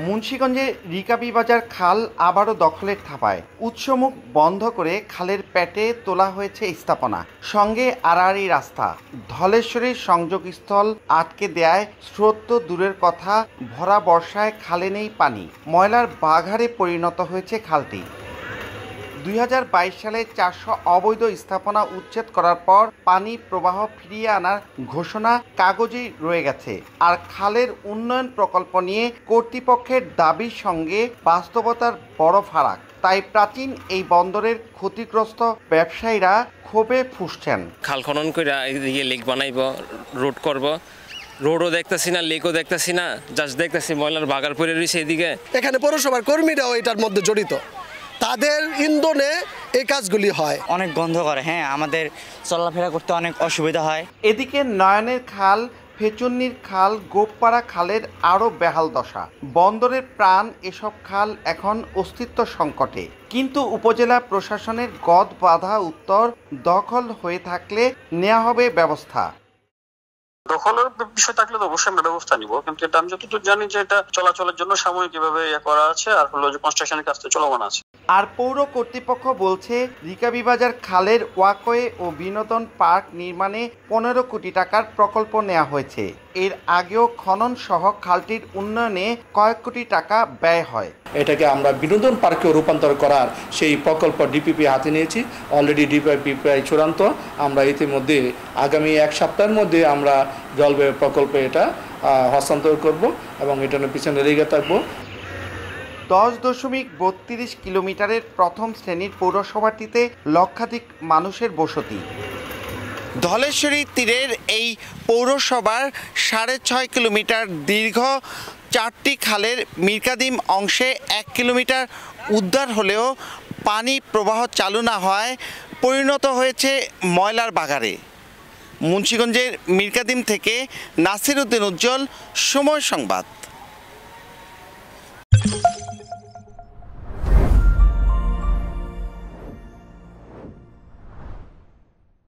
মুন্সিগঞ্জের রিকাবিবাজার খাল আবারও দখলের থাবায়। উৎসমুখ বন্ধ করে খালের পেটে তোলা হয়েছে স্থাপনা, সঙ্গে আড়াআড়ি রাস্তা। ধলেশ্বরীর সংযোগস্থল আটকে দেয়ায় স্রোত তো দূরের কথা, ভরা বর্ষায় খালে নেই পানি। ময়লার বাঘারে পরিণত হয়েছে খালটি। 2022 সালে 400 অবৈধ স্থাপনা উচ্ছেদ করার পর পানি প্রবাহ ফিরিয়ে আনার ঘোষণা কাগজেই রয়ে গেছে। আর খালের উন্নয়ন প্রকল্প নিয়ে কর্তৃপক্ষের দাবির সঙ্গে বাস্তবতার বড় ফারাক। তাই প্রাচীন এই বন্দরের ক্ষতিগ্রস্ত ব্যবসায়ীরা ক্ষোভে ফুঁসছেন। খাল খনন করে এদিকে লেক বানাইব, রোড করব। রোডও দেখতেছি না, লেকও দেখতেছি না, জাস্ট দেখতেছি ময়লার বাগার পড়ে রয়েছে এদিকে। এখানে পৌরসভার কর্মীরাও এটার মধ্যে জড়িত, তাদের ইন্ধনে এই কাজগুলি হয়। অনেক গন্ধ করে, হ্যাঁ, আমাদের চলাফেরা করতে অনেক অসুবিধা হয়। এদিকে নয়নের খাল, ফেচুন্নির খাল, গোপপাড়া খালের আরও বেহাল দশা। বন্দরের প্রাণ এসব খাল এখন অস্তিত্ব সংকটে। কিন্তু উপজেলা প্রশাসনের গদ বাঁধা উত্তর, দখল হয়ে থাকলে নেওয়া হবে ব্যবস্থা। দখলের বিষয় থাকলে তো অবশ্যই আমরা ব্যবস্থা নিব, কিন্তু এটা আমি যতটুকু জানি যে এটা চলাচলের জন্য সাময়িক কিভাবে করা আছে, আর হলো যে কনস্ট্রাকশনের কাজটা চলমান আছে। আর পৌর কর্তৃপক্ষ বলছে রিকাবিবাজার খালের ওয়াকওয়ে ও বিনোদন পার্ক নির্মাণে 15 কোটি টাকার প্রকল্প নেওয়া হয়েছে। এর আগেও খনন সহ খালটির উন্নয়নে কয়েক কোটি টাকা ব্যয় হয়। এটাকে আমরা বিনোদন পার্কেও রূপান্তর করার সেই প্রকল্প ডিপিপি হাতে নিয়েছি। অলরেডি ডিপিপি প্রায় চূড়ান্ত। আমরা ইতিমধ্যে আগামী 1 সপ্তাহের মধ্যে আমরা জলবায়ু প্রকল্পে এটা হস্তান্তর করব এবং এটার পিছনে লেগে থাকবো। 10.32 কিলোমিটারের প্রথম শ্রেণীর পৌরসভাটিতে লক্ষাধিক মানুষের বসতি। ধলেশ্বরী তীরের এই পৌরসভার 6.5 কিলোমিটার দীর্ঘ 4টি খালের মিরকাদিম অংশে 1 কিলোমিটার উদ্ধার হলেও পানি প্রবাহ চালু না হয় পরিণত হয়েছে ময়লার বাগারে। মুন্সিগঞ্জের মিরকাদিম থেকে নাসির উদ্দিন উজ্জ্বল, সময় সংবাদ।